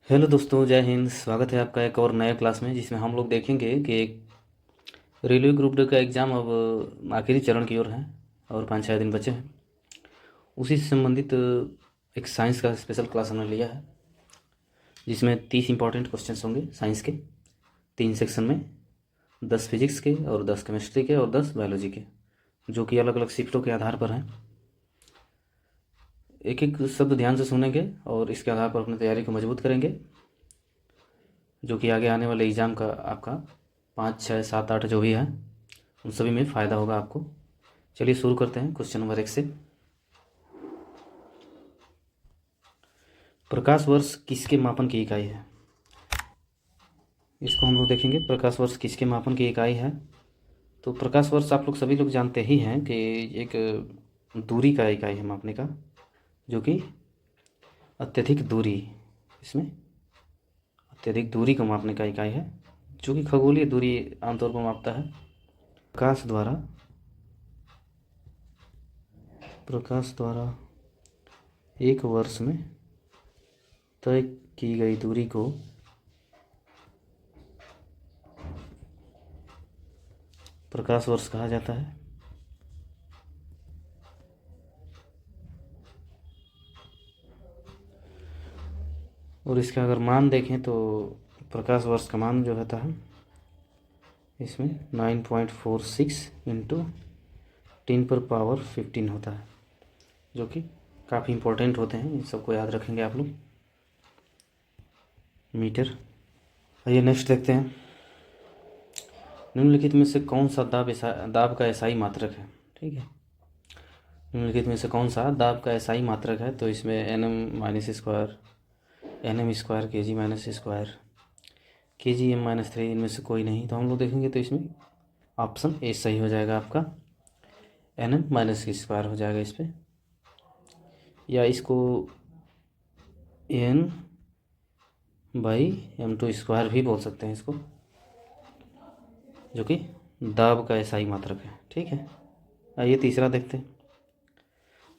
Hello दोस्तों, जय हिंद। स्वागत है आपका एक और नए क्लास में, जिसमें हम लोग देखेंगे कि एक रेलवे ग्रुप डी का एग्ज़ाम अब आखिरी चरण की ओर है और 5-6 दिन बचे हैं। उसी से संबंधित एक साइंस का स्पेशल क्लास हमने लिया है, जिसमें 30 इंपॉर्टेंट क्वेश्चंस होंगे साइंस के 3 सेक्शन में, 10 फिजिक्स के और 10 केमिस्ट्री के और 10 बायोलॉजी के, जो कि अलग अलग शिफ्टों के आधार पर हैं। एक एक शब्द ध्यान से सुनेंगे और इसके आधार पर अपनी तैयारी को मजबूत करेंगे, जो कि आगे आने वाले एग्ज़ाम का आपका 5, 6, 7, 8 जो भी है उन सभी में फ़ायदा होगा आपको। चलिए शुरू करते हैं क्वेश्चन नंबर 1 से। प्रकाश वर्ष किसके मापन की इकाई है? इसको हम लोग देखेंगे। प्रकाश वर्ष किसके मापन की इकाई है? तो प्रकाश वर्ष आप लोग सभी लोग जानते ही हैं कि एक दूरी का इकाई है मापने का, जो कि अत्यधिक दूरी, इसमें अत्यधिक दूरी को मापने का इकाई है, जो कि खगोलीय दूरी आमतौर पर मापता है। प्रकाश द्वारा एक वर्ष में तय की गई दूरी को प्रकाश वर्ष कहा जाता है। और इसका अगर मान देखें तो प्रकाश वर्ष का मान जो रहता है इसमें 9.46 इंटू 10⁻15 होता है, जो कि काफ़ी इम्पोर्टेंट होते हैं। इन सबको याद रखेंगे आप लोग। मीटर। आइए नेक्स्ट देखते हैं। निम्नलिखित में से कौन सा दाब का एसआई मात्रक है? ठीक है, निम्नलिखित में से कौन सा दाब का एसआई मात्रक है? तो इसमें NM-स्क्वायर, NM² Kg-स्क्वायर, Kgm-3, इनमें से कोई नहीं। तो हम लोग देखेंगे तो इसमें ऑप्शन ए सही हो जाएगा आपका, NM-स्क्वायर हो जाएगा इस पर, या इसको N/m² भी बोल सकते हैं इसको, जो कि दाब का एसआई मात्रक है। ठीक है, आइए तीसरा देखते हैं।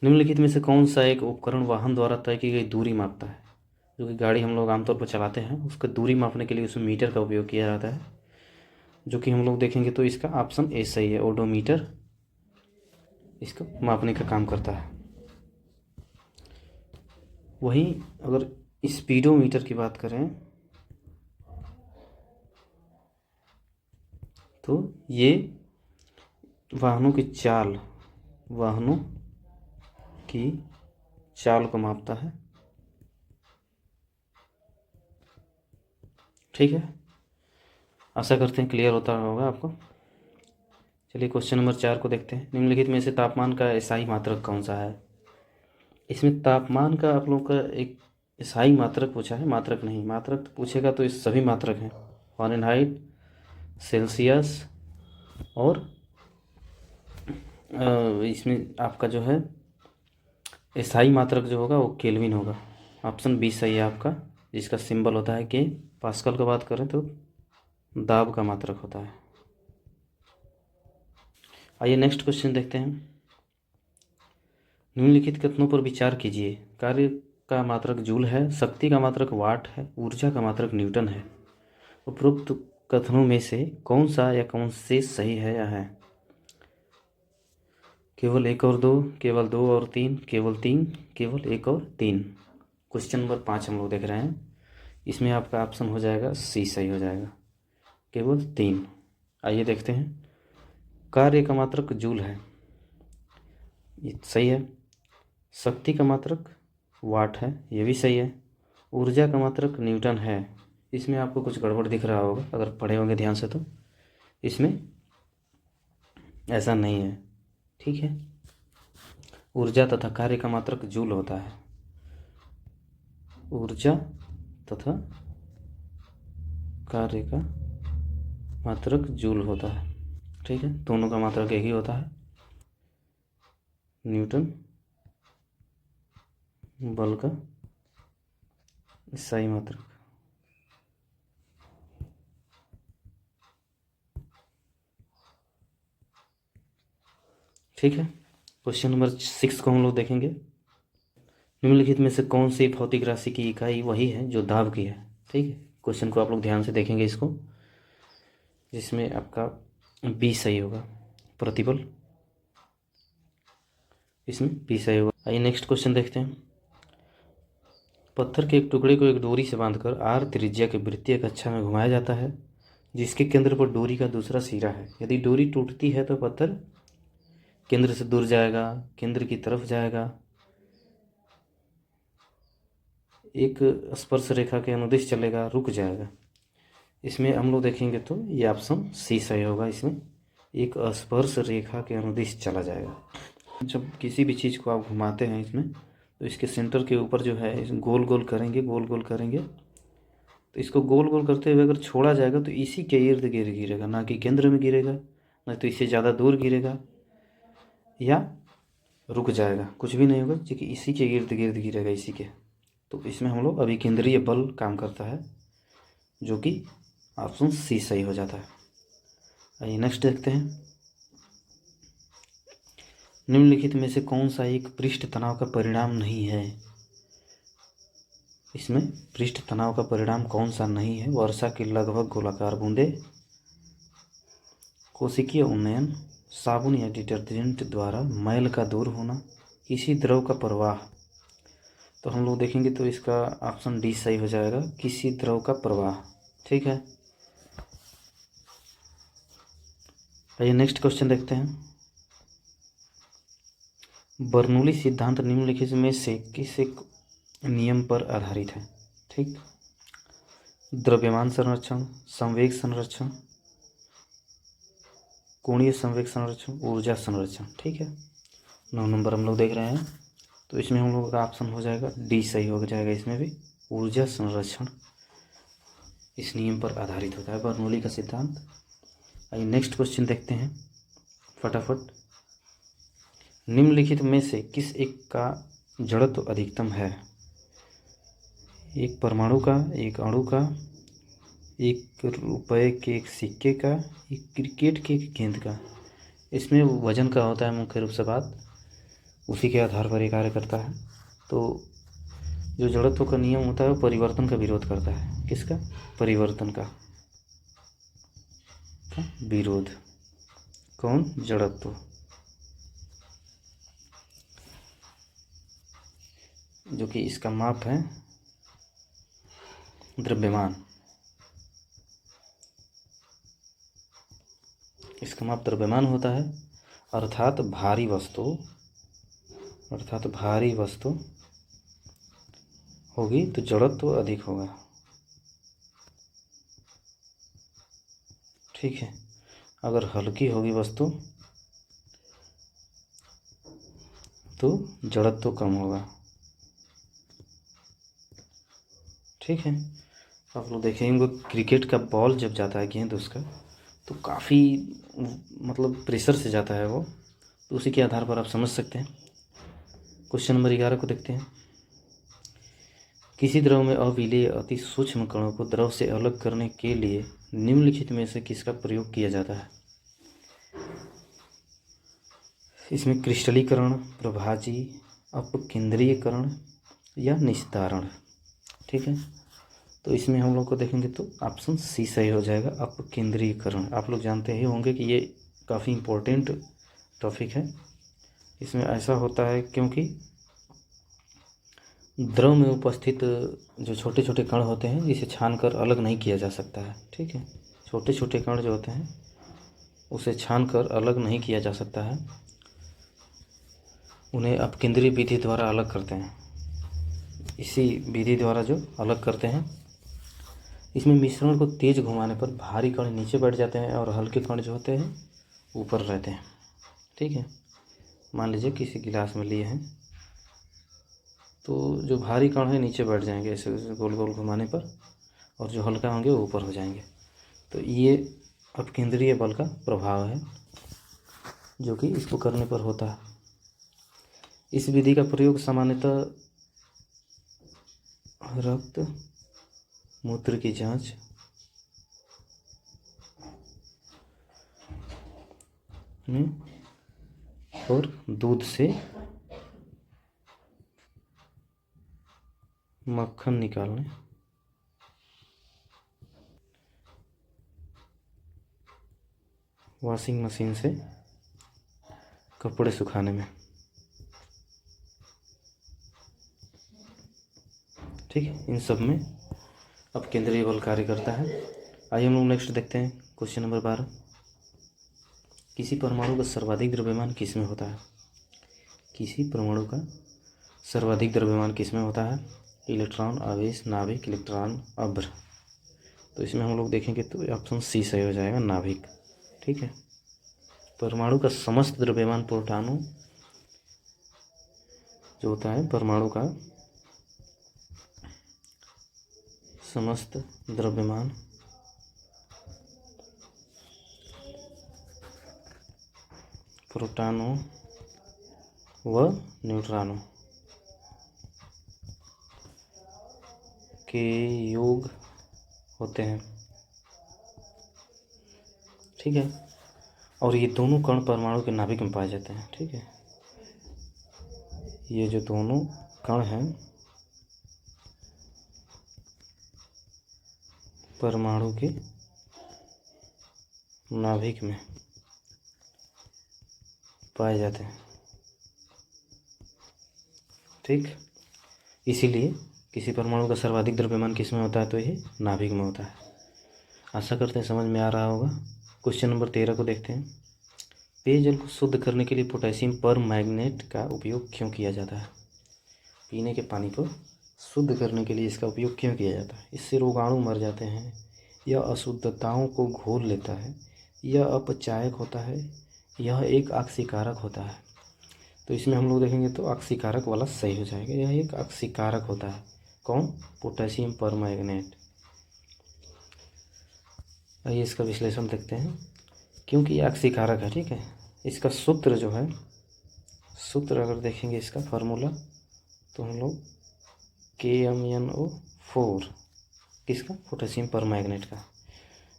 निम्नलिखित में से कौन सा एक उपकरण वाहन द्वारा तय की गई दूरी मापता है? जो कि गाड़ी हम लोग आमतौर पर चलाते हैं, उसका दूरी मापने के लिए उसमें मीटर का उपयोग किया जाता है, जो कि हम लोग देखेंगे तो इसका ऑप्शन ए सही है। ओडोमीटर इसको मापने का काम करता है। वहीं अगर स्पीडोमीटर की बात करें तो ये वाहनों की चाल को मापता है। ठीक है, आशा करते हैं क्लियर होता होगा आपको। चलिए क्वेश्चन नंबर 4 को देखते हैं। निम्नलिखित में से तापमान का एसआई मात्रक कौन सा है? इसमें तापमान का आप लोग का एक एसआई मात्रक पूछा है, मात्रक नहीं। मात्रक पूछेगा तो इस सभी मात्रक हैं, फ़ारेनहाइट, सेल्सियस, और इसमें आपका जो है एसआई मात्रक जो होगा वो केल्विन होगा। ऑप्शन बी सही है आपका, जिसका सिंबल होता है के। पास्कल की बात करें तो दाब का मात्रक होता है। आइए नेक्स्ट क्वेश्चन देखते हैं। निम्नलिखित कथनों पर विचार कीजिए। कार्य का मात्रक जूल है, शक्ति का मात्रक वाट है, ऊर्जा का मात्रक न्यूटन है। उपरोक्त कथनों में से कौन सा या कौन से सही है या है? केवल 1 और 2, केवल 2 और 3, केवल 3, केवल 1 और 3। क्वेश्चन नंबर 5 हम लोग देख रहे हैं। इसमें आपका ऑप्शन हो जाएगा सी सही हो जाएगा, केवल 3। आइए देखते हैं। कार्य का मात्रक जूल है, ये सही है। शक्ति का मात्रक वाट है, ये भी सही है। ऊर्जा का मात्रक न्यूटन है। इसमें आपको कुछ गड़बड़ दिख रहा होगा अगर पढ़े होंगे ध्यान से, तो इसमें ऐसा नहीं है। ठीक है, ऊर्जा तथा कार्य का मात्रक जूल होता है। ऊर्जा तथा कार्य का मात्रक जूल होता है। ठीक है, दोनों का मात्रक एक ही होता है। न्यूटन बल का सही मात्रक। ठीक है, क्वेश्चन नंबर 6 को हम लोग देखेंगे। निम्नलिखित में से कौन सी भौतिक राशि की इकाई वही है जो दाब की है। ठीक है, क्वेश्चन को आप लोग ध्यान से देखेंगे इसको, जिसमें आपका बी सही होगा, प्रतिबल, इसमें बी सही होगा। आइए नेक्स्ट क्वेश्चन देखते हैं। पत्थर के एक टुकड़े को एक डोरी से बांधकर आर त्रिज्या के वृत्तीय कक्षा में घुमाया जाता है, जिसके केंद्र पर डोरी का दूसरा सिरा है। यदि डोरी टूटती है तो पत्थर केंद्र से दूर जाएगा, केंद्र की तरफ जाएगा, एक स्पर्श रेखा के अनुदिश चलेगा, रुक जाएगा। इसमें हम लोग देखेंगे तो ये ऑप्शन सी सही होगा। इसमें एक स्पर्श रेखा के अनुदिश चला जाएगा। जब किसी भी चीज़ को आप घुमाते हैं इसमें, तो इसके सेंटर के ऊपर जो है गोल गोल करेंगे, गोल गोल करेंगे, तो इसको गोल गोल करते हुए अगर छोड़ा जाएगा तो इसी के इर्द गिर्द गिरेगा, ना कि केंद्र में गिरेगा, ना तो इससे ज़्यादा दूर गिरेगा या रुक जाएगा, कुछ भी नहीं होगा, क्योंकि इसी के इर्द गिर्द गिरेगा, इसी के। तो इसमें हम लोग अभिकेंद्रीय बल काम करता है, जो कि ऑप्शन सी सही हो जाता है। आइए नेक्स्ट देखते हैं। निम्नलिखित में से कौन सा एक पृष्ठ तनाव का परिणाम नहीं है। इसमें पृष्ठ तनाव का परिणाम कौन सा नहीं है। वर्षा की लगभग गोलाकार बूंदे, कोशिकीय उन्नयन, साबुन या डिटर्जेंट द्वारा मैल का दूर होना, किसी द्रव का प्रवाह। तो हम लोग देखेंगे तो इसका ऑप्शन डी सही हो जाएगा, किसी द्रव का प्रवाह। ठीक है, आइए नेक्स्ट क्वेश्चन देखते हैं। बर्नौली सिद्धांत निम्नलिखित में से किस एक नियम पर आधारित है। ठीक, द्रव्यमान संरक्षण, संवेग संरक्षण, कोणीय संवेग संरक्षण, ऊर्जा संरक्षण। ठीक है, 9 नंबर हम लोग देख रहे हैं, तो इसमें हम लोगों का ऑप्शन हो जाएगा डी सही हो जाएगा। इसमें भी ऊर्जा संरक्षण इस नियम पर आधारित होता है, बर्नौली का सिद्धांत। आइए नेक्स्ट क्वेश्चन देखते हैं फटाफट। निम्नलिखित में से किस एक का जड़त्व अधिकतम है। एक परमाणु का, एक अणु का, एक रुपए के एक सिक्के का, एक क्रिकेट के एक गेंद का। इसमें वजन का होता है मुख्य रूप से बात, उसी के आधार पर ये कार्य करता है। तो जो जड़त्व का नियम होता है वो परिवर्तन का विरोध करता है। किसका? परिवर्तन का विरोध। कौन? जड़त्व। जो कि इसका माप है द्रव्यमान। इसका माप द्रव्यमान होता है, अर्थात भारी वस्तु होगी तो जड़त्व अधिक होगा। ठीक है, अगर हल्की होगी वस्तु तो जड़त्व कम होगा। ठीक है, आप लोग देखेंगे क्रिकेट का बॉल जब जाता है, गेंद उसका, तो काफ़ी मतलब प्रेशर से जाता है वो, तो उसी के आधार पर आप समझ सकते हैं। क्वेश्चन नंबर 11 को देखते हैं। किसी द्रव में अविलेय अति सूक्ष्म कणों को द्रव से अलग करने के लिए निम्नलिखित में से किसका प्रयोग किया जाता है। इसमें क्रिस्टलीकरण, प्रभाजी, अपकेंद्रीयकरण या निस्तारण। ठीक है, तो इसमें हम लोग को देखेंगे तो ऑप्शन सी सही हो जाएगा, अपकेंद्रीयकरण। आप लोग जानते ही होंगे कि ये काफ़ी इम्पोर्टेंट टॉपिक है। इसमें ऐसा होता है क्योंकि द्रव में उपस्थित जो छोटे छोटे कण होते हैं, जिसे छानकर अलग नहीं किया जा सकता है। ठीक है, छोटे छोटे कण जो होते हैं उसे छानकर अलग नहीं किया जा सकता है, उन्हें अपकेंद्रीय विधि द्वारा अलग करते हैं। इसी विधि द्वारा जो अलग करते हैं, इसमें मिश्रण को तेज घुमाने पर भारी कण नीचे बैठ जाते हैं और हल्के कण जो होते हैं ऊपर रहते हैं। ठीक है, मान लीजिए किसी गिलास में लिए हैं, तो जो भारी कण है नीचे बैठ जाएंगे ऐसे गोल गोल घुमाने पर, और जो हल्का होंगे वो ऊपर हो जाएंगे। तो ये अपकेंद्रीय बल का प्रभाव है जो कि इसको करने पर होता है। इस विधि का प्रयोग सामान्यतः रक्त, मूत्र की जांच, में, और दूध से मक्खन निकालने, वॉशिंग मशीन से कपड़े सुखाने में। ठीक है, इन सब में अब केंद्रीय बल कार्य करता है। आइए हम लोग नेक्स्ट देखते हैं क्वेश्चन नंबर 12। किसी परमाणु का सर्वाधिक द्रव्यमान किस में होता है? किसी परमाणु का सर्वाधिक द्रव्यमान किस में होता है? इलेक्ट्रॉन, आवेश, नाभिक, इलेक्ट्रॉन, अभ्र। तो इसमें हम लोग देखेंगे तो ऑप्शन सी सही हो जाएगा, नाभिक। ठीक है, परमाणु का समस्त द्रव्यमान प्रोटॉनों जो होता है, परमाणु का समस्त द्रव्यमान प्रोटॉनों व न्यूट्रॉनों के योग होते हैं। ठीक है, और ये दोनों कण परमाणु के नाभिक में पाए जाते हैं। ठीक है, ये जो दोनों कण हैं परमाणु के नाभिक में पाए जाते हैं। ठीक, इसीलिए किसी परमाणु का सर्वाधिक द्रव्यमान किस में होता है? तो ये नाभिक में होता है। आशा करते हैं समझ में आ रहा होगा। क्वेश्चन नंबर 13 को देखते हैं। पेयजल को शुद्ध करने के लिए पोटेशियम परमैंगनेट का उपयोग क्यों किया जाता है? पीने के पानी को शुद्ध करने के लिए इसका उपयोग क्यों किया जाता है? इससे रोगाणु मर जाते हैं, यह अशुद्धताओं को घोल लेता है, यह अपचायक होता है, यह एक ऑक्सीकारक होता है। तो इसमें हम लोग देखेंगे तो ऑक्सीकारक वाला सही हो जाएगा। यह एक ऑक्सीकारक होता है। कौन? Potassium permanganate. आइए इसका विश्लेषण देखते हैं। क्योंकि ये ऑक्सीकारक है, ठीक है, इसका सूत्र जो है, सूत्र अगर देखेंगे इसका फार्मूला तो हम लोग KMnO4, किसका? पोटेशियम परमैंगनेट का।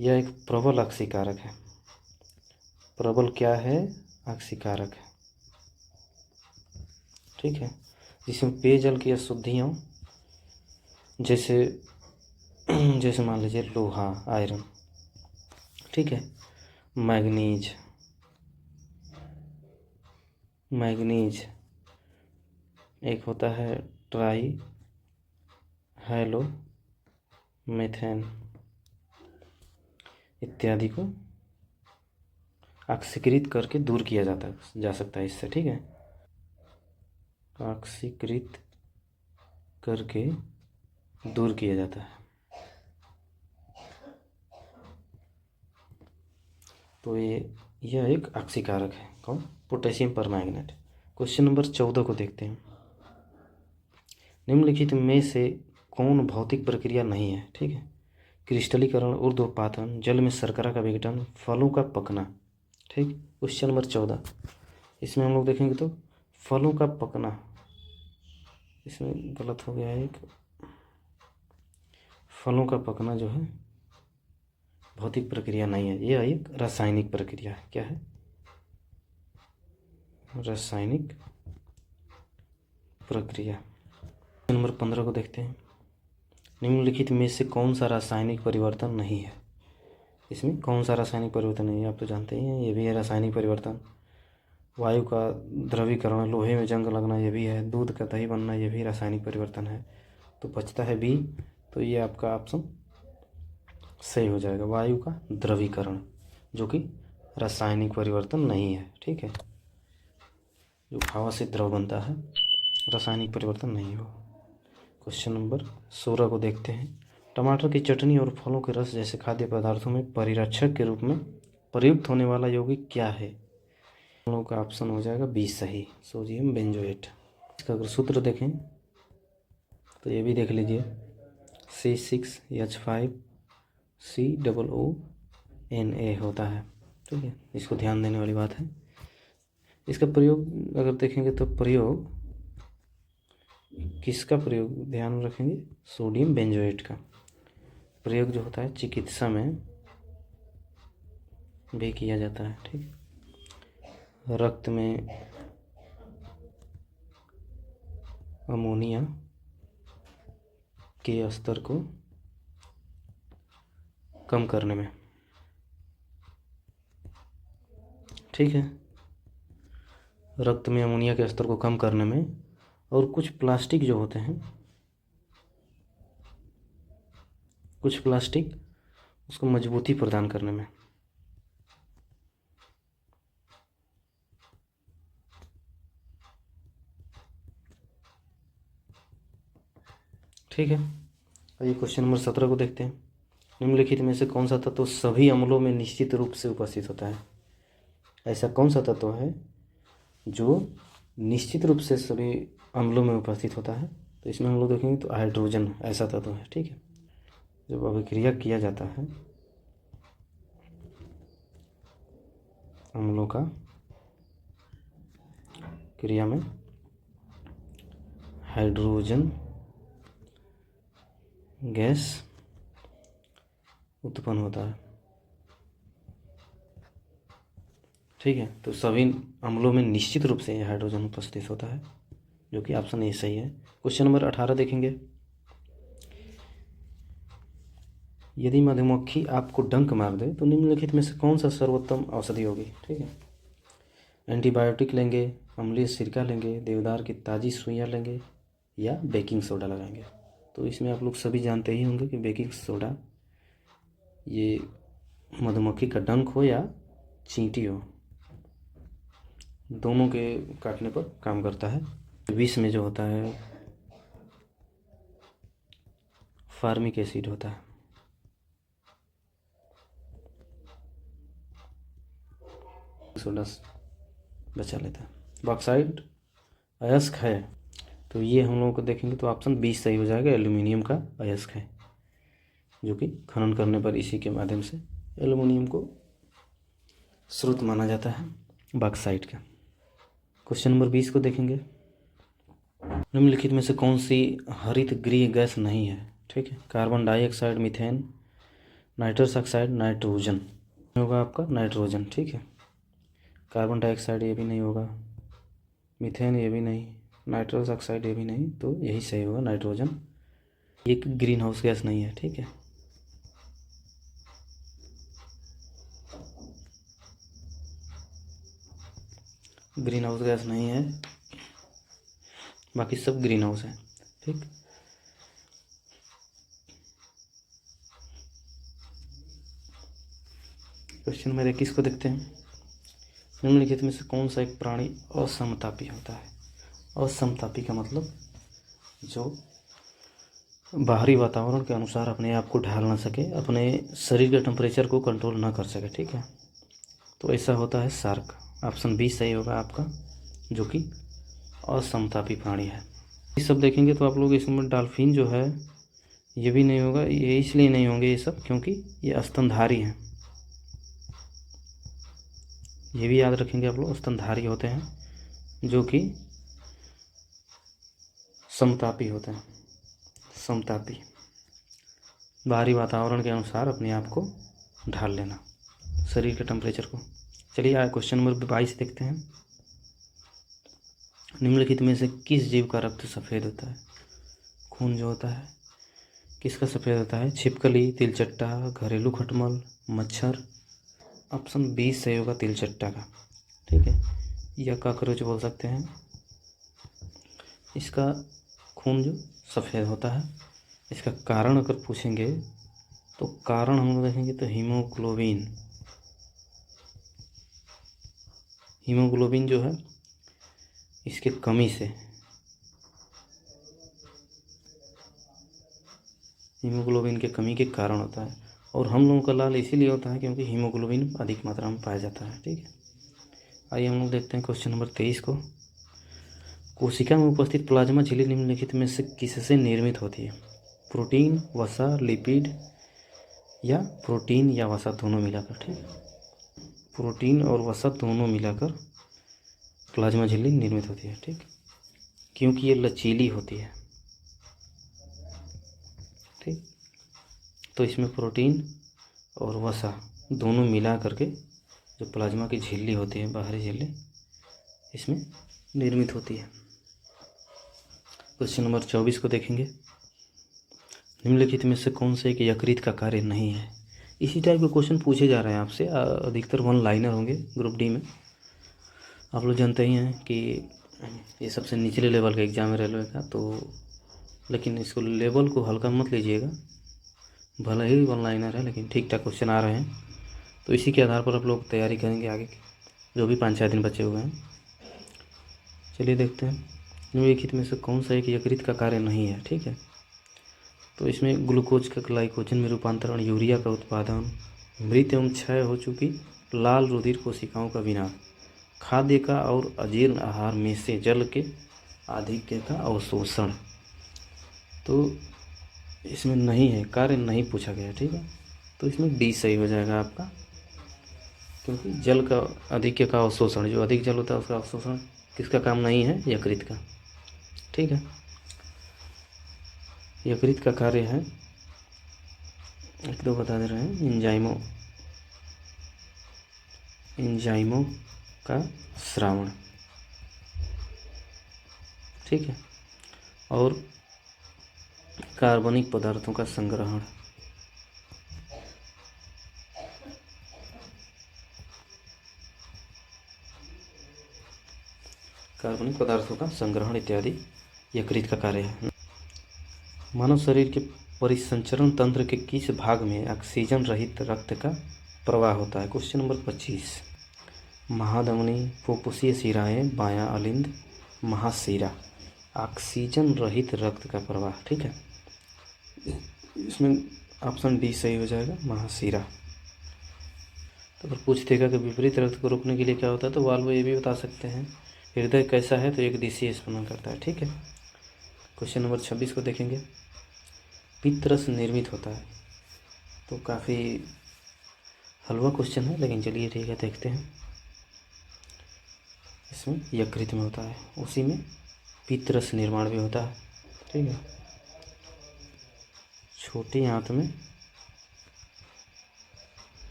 यह एक प्रबल ऑक्सीकारक है। प्रबल क्या है? ऑक्सीकारक है। ठीक है, जिसमें पेयजल की अशुद्धियों जैसे जैसे मान लीजिए लोहा, आयरन, ठीक है, मैग्नीज, एक होता है ट्राई हैलो मेथेन इत्यादि को ऑक्सीकृत करके दूर किया जा सकता है इससे। ठीक है, ऑक्सीकृत करके दूर किया जाता है। तो यह एक ऑक्सीकारक है। कौन? Potassium permanganate. क्वेश्चन नंबर 14 को देखते हैं। निम्नलिखित में से कौन भौतिक प्रक्रिया नहीं है? ठीक है, क्रिस्टलीकरण, ऊर्ध्वपातन, जल में शर्करा का विघटन, फलों का पकना। ठीक, क्वेश्चन नंबर 14, इसमें हम लोग देखेंगे तो फलों का पकना, इसमें गलत हो गया है एक। फलों का पकना जो है भौतिक प्रक्रिया नहीं है, यह एक रासायनिक प्रक्रिया है। क्या है? रासायनिक प्रक्रिया। नंबर 15 को देखते हैं। निम्नलिखित में से कौन सा रासायनिक परिवर्तन नहीं है? इसमें कौन सा रासायनिक परिवर्तन नहीं है? आप तो जानते ही हैं, ये भी है रासायनिक परिवर्तन। वायु का द्रवीकरण, लोहे में जंग लगना, ये भी है। दूध का दही बनना, ये भी रासायनिक परिवर्तन है। तो बचता है बी, तो ये आपका ऑप्शन सही हो जाएगा, वायु का द्रवीकरण, जो कि रासायनिक परिवर्तन नहीं है। ठीक है, जो हवा से द्रव बनता है, रासायनिक परिवर्तन नहीं हो। क्वेश्चन नंबर 16 को देखते हैं। टमाटर की चटनी और फलों के रस जैसे खाद्य पदार्थों में परिरक्षक के रूप में प्रयुक्त होने वाला यौगिक क्या है? हम लोग का ऑप्शन हो जाएगा बी सही, सोडियम बेंजोएट। इसका अगर सूत्र देखें तो ये भी देख लीजिए, C6H5COONA होता है। ठीक है, इसको ध्यान देने वाली बात है। इसका प्रयोग अगर देखेंगे तो प्रयोग किसका प्रयोग ध्यान रखेंगे? सोडियम बेंजोएट का प्रयोग जो होता है चिकित्सा में भी किया जाता है। ठीक, रक्त में अमोनिया के स्तर को कम करने में, ठीक है, रक्त में अमोनिया के स्तर को कम करने में, और कुछ प्लास्टिक जो होते हैं, कुछ प्लास्टिक उसको मजबूती प्रदान करने में, ठीक है। आइए क्वेश्चन नंबर 17 को देखते हैं। निम्नलिखित में से कौन सा तत्व सभी अम्लों में निश्चित रूप से उपस्थित होता है? ऐसा कौन सा तत्व है जो निश्चित रूप से सभी अम्लों में उपस्थित होता है? तो इसमें हम लोग देखेंगे तो हाइड्रोजन ऐसा तत्व है, ठीक है। जब अभिक्रिया किया जाता है अम्लों का क्रिया में, हाइड्रोजन गैस उत्पन्न होता है, ठीक है। तो सभी अम्लों में निश्चित रूप से हाइड्रोजन उपस्थित होता है, जो कि ऑप्शन ए सही है। क्वेश्चन नंबर 18 देखेंगे। यदि मधुमक्खी आपको डंक मार दे तो निम्नलिखित में से कौन सा सर्वोत्तम औषधि होगी? ठीक है, एंटीबायोटिक लेंगे, अम्लीय सिरका लेंगे, देवदार की ताज़ी सुइयां लेंगे, या बेकिंग सोडा लगाएंगे। तो इसमें आप लोग सभी जानते ही होंगे कि बेकिंग सोडा ये मधुमक्खी का डंक हो या चींटी हो, दोनों के काटने पर काम करता है। विष में जो होता है फार्मिक एसिड होता है, सोडा बचा लेता है। बॉक्साइट अयस्क है, तो ये हम लोगों को देखेंगे तो ऑप्शन बी सही हो जाएगा, एल्यूमिनियम का अयस्क है, जो कि खनन करने पर इसी के माध्यम से एल्यूमिनियम को स्रोत माना जाता है बॉक्साइट का। क्वेश्चन नंबर 20 को देखेंगे। निम्नलिखित में से कौन सी हरित गृह गैस नहीं है? ठीक है, carbon dioxide, methane, nitrous oxide, nitrogen होगा आपका नाइट्रोजन, ठीक है। कार्बन डाइऑक्साइड ये भी नहीं होगा, मीथेन ये भी नहीं, नाइट्रस ऑक्साइड ये भी नहीं, तो यही सही होगा नाइट्रोजन। एक ग्रीन हाउस गैस नहीं है, ठीक है। ग्रीन हाउस गैस नहीं है, बाकी सब ग्रीन हाउस है, ठीक। क्वेश्चन नंबर 21 को देखते हैं। निम्नलिखित में से कौन सा एक प्राणी असमतापी होता है? असमतापी का मतलब जो बाहरी वातावरण के अनुसार अपने आप को ढाल ना सके, अपने शरीर के टेम्परेचर को कंट्रोल ना कर सके, ठीक है। तो ऐसा होता है शार्क। ऑप्शन बी सही होगा आपका, जो कि असमतापी प्राणी है। ये सब देखेंगे तो आप लोग इसमें डॉल्फिन जो है ये भी नहीं होगा, ये इसलिए नहीं होंगे ये सब क्योंकि ये स्तनधारी हैं। ये भी याद रखेंगे आप लोग, स्तनधारी होते हैं जो कि समतापी होते हैं। समतापी, बाहरी वातावरण के अनुसार अपने आप को ढाल लेना, शरीर के टेम्परेचर को। चलिए आज क्वेश्चन नंबर 22 देखते हैं। निम्नलिखित में से किस जीव का रक्त सफ़ेद होता है? खून जो होता है किसका सफ़ेद होता है? छिपकली, तिलचट्टा, घरेलू खटमल, मच्छर। ऑप्शन बी सही होगा, तिलचट्टा का, ठीक है, या कॉकरोच बोल सकते हैं। इसका खून जो सफ़ेद होता है, इसका कारण अगर पूछेंगे तो कारण हम लोग देखेंगे तो हीमोग्लोबिन। हीमोग्लोबिन जो है इसके कमी से, हीमोग्लोबिन के कमी के कारण होता है। और हम लोगों का लाल इसीलिए होता है क्योंकि हीमोग्लोबिन अधिक मात्रा में पाया जाता है, ठीक है। आइए हम लोग देखते हैं क्वेश्चन नंबर 23 को। कोशिका में उपस्थित प्लाज्मा झिल्ली निम्नलिखित में से किससे निर्मित होती है? प्रोटीन, वसा, लिपिड, या प्रोटीन या वसा दोनों मिलाकर, ठीक है। प्रोटीन और वसा दोनों मिलाकर प्लाज्मा झिल्ली निर्मित होती है, ठीक, क्योंकि ये लचीली होती है, ठीक। तो इसमें प्रोटीन और वसा दोनों मिला करके जो प्लाज्मा की झिल्ली होती है, बाहरी झिल्ली, इसमें निर्मित होती है। क्वेश्चन नंबर 24 को देखेंगे। निम्नलिखित में से कौन से एक यकृत का कार्य नहीं है। इसी टाइप के क्वेश्चन पूछे जा रहे हैं आपसे, अधिकतर वन लाइनर होंगे ग्रुप डी में। आप लोग जानते ही हैं कि ये सबसे निचले लेवल का एग्ज़ाम है रेलवे का, तो लेकिन इसको लेवल को हल्का मत लीजिएगा, भले ही वन लाइनर है लेकिन ठीक ठाक क्वेश्चन आ रहे हैं। तो इसी के आधार पर आप लोग तैयारी करेंगे आगे की, जो भी 5-6 दिन बचे हुए हैं। चलिए देखते हैं निम्नलिखित में से कौन सा एक यकृत का कार्य नहीं है। ठीक है, तो इसमें ग्लूकोज का ग्लाइकोजन में रूपांतरण, यूरिया का उत्पादन, मृत एवं क्षय हो चुकी लाल रुधिर कोशिकाओं का विनाश, खाद्य का और अजीर्ण आहार में से जल के आधिक्य का अवशोषण। तो इसमें नहीं है, कार्य नहीं पूछा गया। ठीक है, तो इसमें डी सही हो जाएगा आपका, क्योंकि जल का आधिक्य का अवशोषण, जो अधिक जल होता है उसका अवशोषण किसका काम नहीं है, यकृत का। ठीक है, यकृत का कार्य है, एक दो बता दे रहे हैं, एंजाइमों का स्रावण। ठीक है, और कार्बनिक पदार्थों का संग्रहण। कार्बनिक पदार्थों का संग्रहण इत्यादि यकृत का कार्य है। मानव शरीर के परिसंचरण तंत्र के किस भाग में ऑक्सीजन रहित रक्त का प्रवाह होता है। Question number 25। महाधमनी, फुफ्फुसीय शिराएं, बायां अलिंद, महाशिरा। ऑक्सीजन रहित रक्त का प्रवाह। ठीक है, इसमें ऑप्शन डी सही हो जाएगा, महाशिरा। तो अगर पूछ देगा कि विपरीत रक्त को रोकने के लिए क्या होता है, तो वाल्व ये भी बता सकते हैं। हृदय कैसा है, तो एक दिशीय स्पंदन करता है। ठीक है, क्वेश्चन नंबर 26 को देखेंगे। पित्तरस निर्मित होता है, तो काफ़ी हलवा क्वेश्चन है, लेकिन चलिए ठीक है देखते हैं। इसमें यकृत में होता है, उसी में पित्तरस निर्माण भी होता है। ठीक है, छोटी आंत में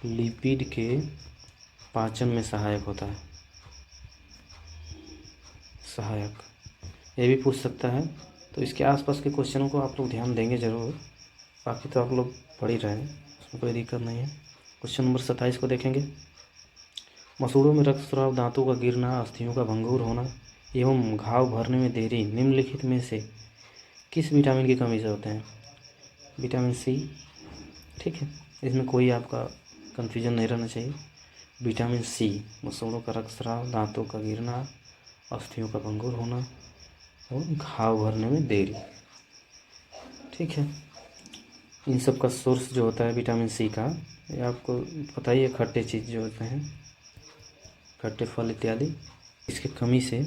लिपिड के पाचन में सहायक होता है, सहायक, ये भी पूछ सकता है। तो इसके आसपास के क्वेश्चनों को आप लोग ध्यान देंगे ज़रूर, बाकी तो आप लोग पढ़ ही रहे हैं, उसमें कोई दिक्कत नहीं है। क्वेश्चन नंबर 27 को देखेंगे। मसूड़ों में रक्तस्राव, दांतों का गिरना, अस्थियों का भंगुर होना एवं घाव भरने में देरी निम्नलिखित में से किस विटामिन की कमी से होते हैं। Vitamin C. ठीक है, इसमें कोई आपका कन्फ्यूजन नहीं रहना चाहिए। विटामिन सी, मसूड़ों का रक्तस्राव, दांतों का गिरना, अस्थियों का भंगुर होना और घाव भरने में देरी। ठीक है, इन सब का सोर्स जो होता है विटामिन सी का, ये आपको पता ही है, खट्टे चीज़ जो होते हैं, खट्टे फल इत्यादि, इसके कमी से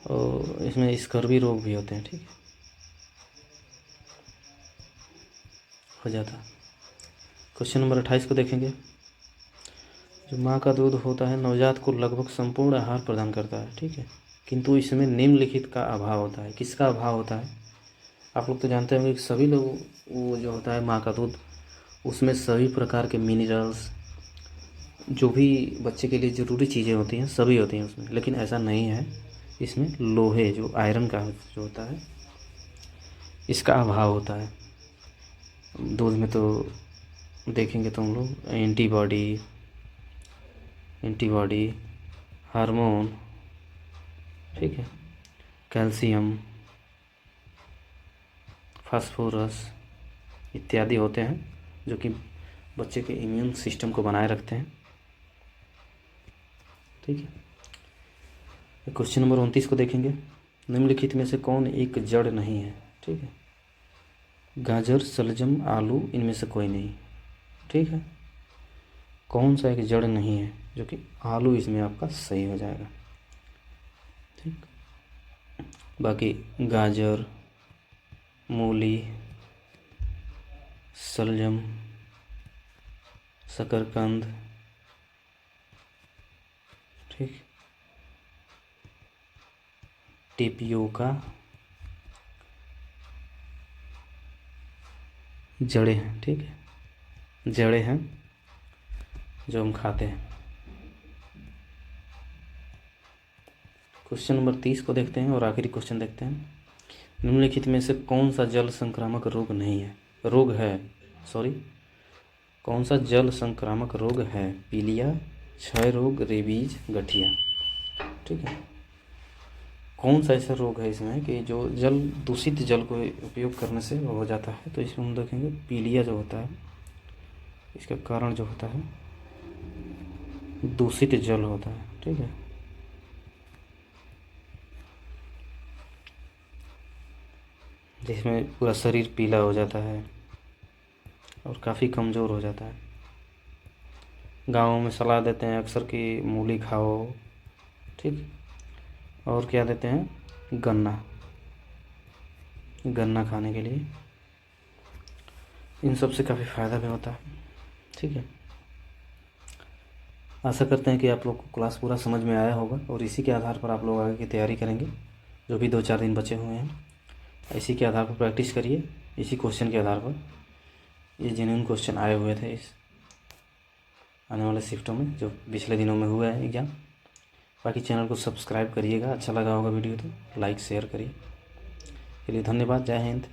और इसमें स्कर्वी रोग भी होते हैं। ठीक है, हो जाता है। क्वेश्चन नंबर 28 को देखेंगे। जो माँ का दूध होता है नवजात को लगभग संपूर्ण आहार प्रदान करता है। ठीक है, किंतु इसमें निम्नलिखित का अभाव होता है। किसका अभाव होता है, आप लोग तो जानते होंगे कि सभी लोग, वो जो होता है माँ का दूध, उसमें सभी प्रकार के मिनरल्स, जो भी बच्चे के लिए ज़रूरी चीज़ें होती हैं सभी होती हैं उसमें, लेकिन ऐसा नहीं है। इसमें लोहे, जो आयरन का जो होता है, इसका अभाव होता है दूध में। तो देखेंगे तो हम लोग एंटीबॉडी, हार्मोन, ठीक है, कैल्शियम, फास्फोरस इत्यादि होते हैं, जो कि बच्चे के इम्यून सिस्टम को बनाए रखते हैं। ठीक है, क्वेश्चन नंबर 29 को देखेंगे। निम्नलिखित में से कौन एक जड़ नहीं है। ठीक है, गाजर, शलजम, आलू, इनमें से कोई नहीं। ठीक है, कौन सा एक जड़ नहीं है, जो कि आलू इसमें आपका सही हो जाएगा। ठीक, बाकी गाजर, मूली, शलजम, शकरकंद, ठीक, टेपियोका, जड़ें हैं। ठीक है, जड़ें हैं जो हम खाते हैं। क्वेश्चन नंबर 30 को देखते हैं और आखिरी क्वेश्चन देखते हैं। निम्नलिखित में से कौन सा जल संक्रामक रोग नहीं है, रोग है, सॉरी, कौन सा जल संक्रामक रोग है? पीलिया, क्षय रोग, रेबीज, गठिया। ठीक है, कौन सा ऐसा रोग है इसमें कि जो जल, दूषित जल को उपयोग करने से हो जाता है? तो इसमें हम देखेंगे पीलिया जो होता है, इसका कारण जो होता है दूषित जल होता है। ठीक है, जिसमें पूरा शरीर पीला हो जाता है और काफ़ी कमज़ोर हो जाता है। गाँवों में सलाह देते हैं अक्सर कि मूली खाओ, ठीक, और क्या देते हैं, गन्ना खाने के लिए, इन सब से काफ़ी फ़ायदा भी होता है। ठीक है, आशा करते हैं कि आप लोग को क्लास पूरा समझ में आया होगा और इसी के आधार पर आप लोग आगे की तैयारी करेंगे। जो भी 2-4 दिन बचे हुए हैं, इसी के आधार पर प्रैक्टिस करिए, इसी क्वेश्चन के आधार पर। ये जेन्युइन क्वेश्चन आए हुए थे इस आने वाले शिफ्टों में, जो पिछले दिनों में हुआ है एग्ज़ाम। बाकी चैनल को सब्सक्राइब करिएगा, अच्छा लगा होगा वीडियो तो लाइक शेयर करिए। चलिए, धन्यवाद, जय हिंद।